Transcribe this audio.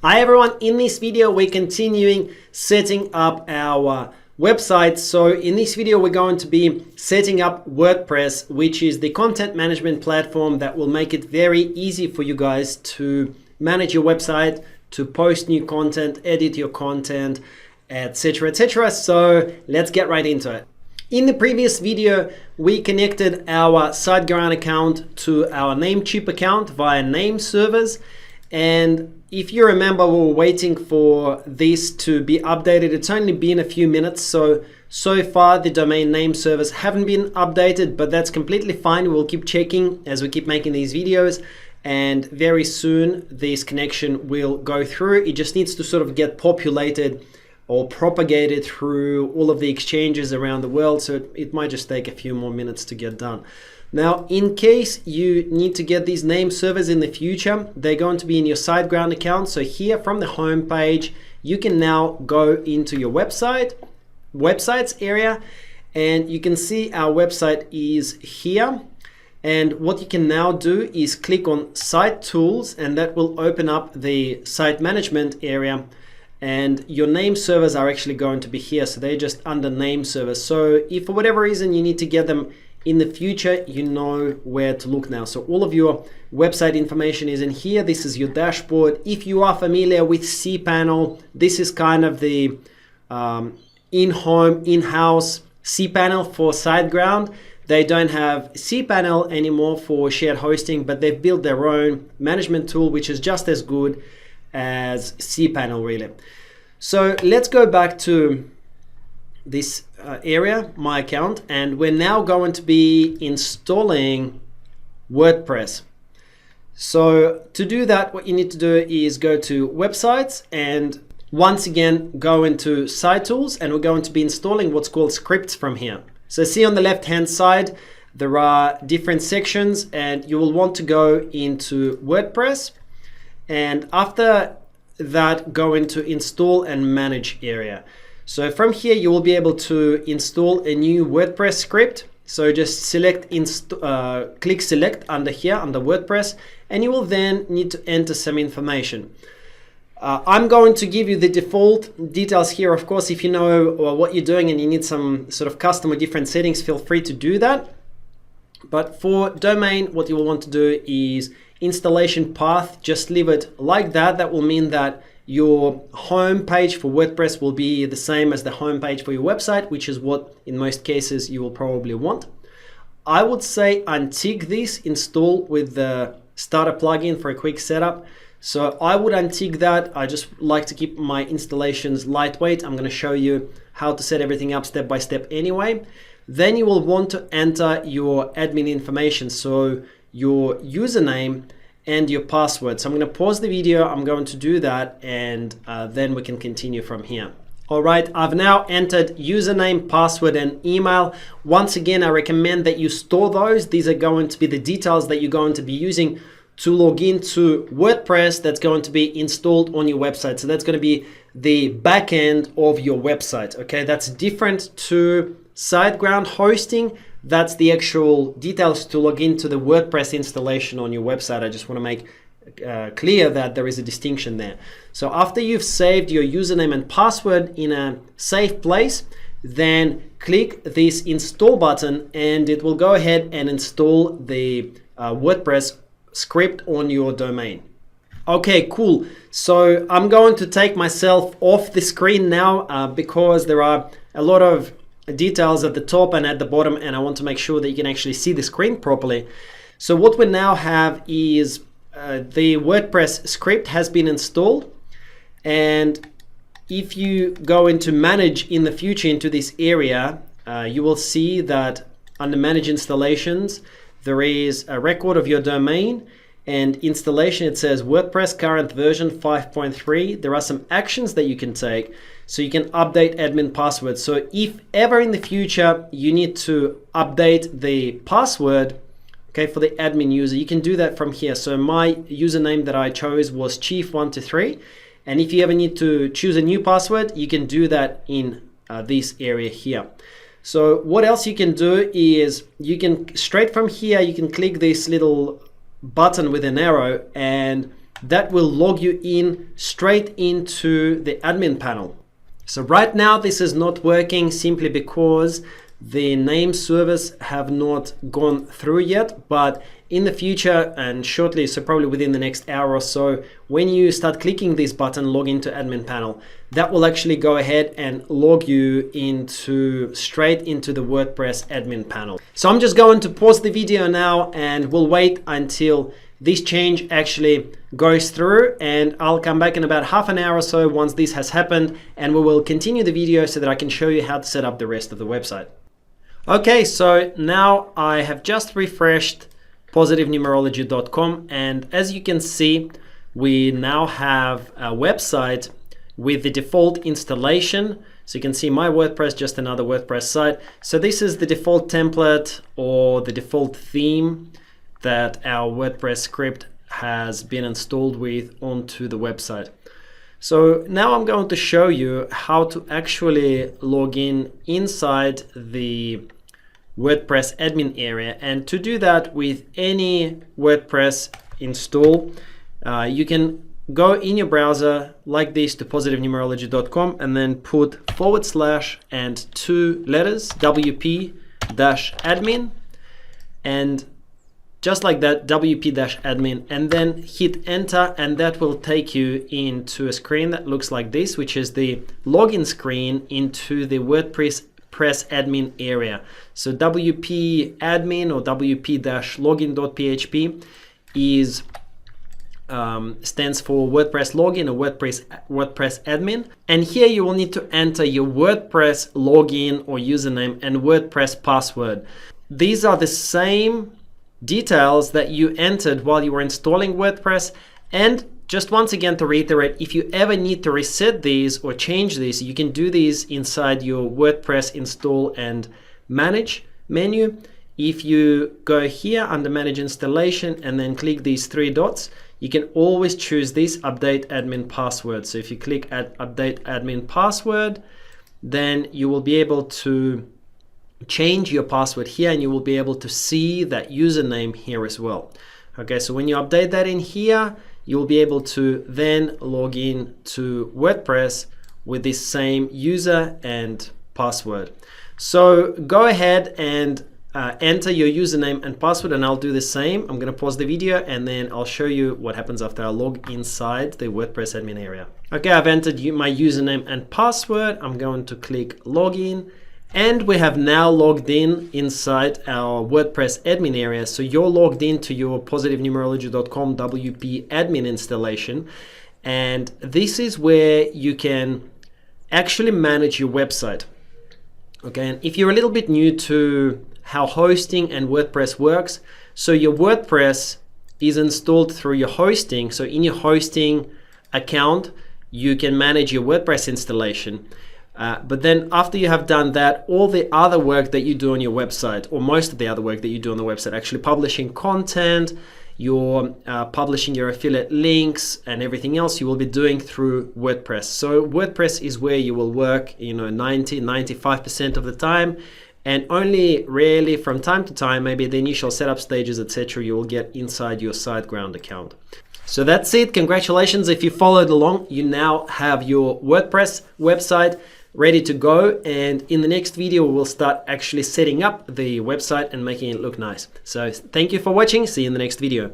Hi everyone, in this video we're continuing setting up our website. So in this video we're going to be setting up WordPress, which is the content management platform that will make it very easy for you guys to manage your website, to post new content, edit your content, etc, etc. So let's get right into it. In the previous video, we connected our SiteGround account to our Namecheap account via name servers. And if you remember, we were waiting for this to be updated. It's only been a few minutes. So far the domain name servers haven't been updated, but that's completely fine. We'll keep checking as we keep making these videos. And very soon this connection will go through. It just needs to sort of get populated or propagated through all of the exchanges around the world. So it might just take a few more minutes to get done. Now, in case you need to get these name servers in the future, they're going to be in your SiteGround account. So here from the home page, you can now go into your websites area, and you can see our website is here. And what you can now do is click on Site Tools, and that will open up the site management area. And your name servers are actually going to be here. So they're just under name servers. So if for whatever reason you need to get them in the future, you know where to look now. So all of your website information is in here. This is your dashboard. If you are familiar with cPanel, this is kind of the in-house cPanel for SiteGround. They don't have cPanel anymore for shared hosting, but they've built their own management tool, which is just as good as cPanel really. So let's go back to this area, my account, and we're now going to be installing WordPress. So to do that, what you need to do is go to websites and once again go into Site Tools, and we're going to be installing what's called scripts from here. So see on the left hand side there are different sections, and you will want to go into WordPress, and after that go into install and manage area. So from here you will be able to install a new WordPress script. So just select click select under here under WordPress, and you will then need to enter some information. I'm going to give you the default details here. Of course, if you know what you're doing and you need some sort of custom or different settings, feel free to do that. But for domain, what you will want to do is installation path, just leave it like that. That will mean that your home page for WordPress will be the same as the home page for your website, which is what in most cases you will probably want. I would say untick this, install with the starter plugin for a quick setup. So I would untick that. I just like to keep my installations lightweight. I'm going to show you how to set everything up step by step anyway. Then you will want to enter your admin information, so your username and your password. So I'm going to pause the video, I'm going to do that, and then we can continue from here. All right, I've now entered username, password, and email. Once again, I recommend that you store those. These are going to be the details that you're going to be using to log into WordPress that's going to be installed on your website. So that's going to be the back end of your website. Okay, that's different to SiteGround hosting. That's the actual details to log into the WordPress installation on your website. I just want to make clear that there is a distinction there. So after you've saved your username and password in a safe place, then click this install button and it will go ahead and install the WordPress script on your domain. Okay, cool. So I'm going to take myself off the screen now because there are a lot of details at the top and at the bottom, and I want to make sure that you can actually see the screen properly. So what we now have is the WordPress script has been installed, and if you go into manage in the future into this area, you will see that under manage installations there is a record of your domain and installation. It says WordPress current version 5.3. There are some actions that you can take. So you can update admin password. So if ever in the future you need to update the password, okay, for the admin user, you can do that from here. So my username that I chose was chief123. And if you ever need to choose a new password, you can do that in this area here. So what else you can do is you can straight from here, you can click this little button with an arrow, and that will log you in straight into the admin panel. So right now this is not working simply because the name servers have not gone through yet, but in the future and shortly, so probably within the next hour or so, when you start clicking this button, log into admin panel, that will actually go ahead and log you straight into the WordPress admin panel. So I'm just going to pause the video now and we'll wait until this change actually goes through, and I'll come back in about half an hour or so once this has happened, and we will continue the video so that I can show you how to set up the rest of the website. Okay, so now I have just refreshed positivenumerology.com, and as you can see, we now have a website with the default installation. So you can see my WordPress, just another WordPress site. So this is the default template or the default theme that our WordPress script has been installed with onto the website. So now I'm going to show you how to actually log in inside the WordPress admin area, and to do that with any WordPress install, you can go in your browser like this to positivenumerology.com and then put / and 2 letters WP-admin, and just like that, WP-admin, and then hit enter, and that will take you into a screen that looks like this, which is the login screen into the WordPress admin area. So WP admin or WP-login.php is stands for WordPress login or WordPress admin. And here you will need to enter your WordPress login or username and WordPress password. These are the same details that you entered while you were installing WordPress. And just once again to reiterate, if you ever need to reset these or change these, you can do these inside your WordPress install and manage menu. If you go here under manage installation and then click these 3 dots, you can always choose this update admin password. So if you click at update admin password, then you will be able to change your password here, and you will be able to see that username here as well. Okay, so when you update that in here, you'll be able to then log in to WordPress with this same user and password. So go ahead and enter your username and password, and I'll do the same. I'm going to pause the video and then I'll show you what happens after I log inside the WordPress admin area. Okay, I've entered my username and password. I'm going to click login, and we have now logged in inside our WordPress admin area. So you're logged into your positivenumerology.com WP admin installation, and this is where you can actually manage your website. Okay, and if you're a little bit new to how hosting and WordPress works, so your WordPress is installed through your hosting. So in your hosting account, you can manage your WordPress installation. But then after you have done that, all the other work that you do on your website, or most of the other work that you do on the website, actually publishing content, you're publishing your affiliate links and everything else, you will be doing through WordPress. So WordPress is where you will work, 95% of the time, and only rarely from time to time, maybe the initial setup stages, etc., you will get inside your SiteGround account. So that's it. Congratulations. If you followed along, you now have your WordPress website ready to go, and in the next video we'll start actually setting up the website and making it look nice. So thank you for watching. See you in the next video.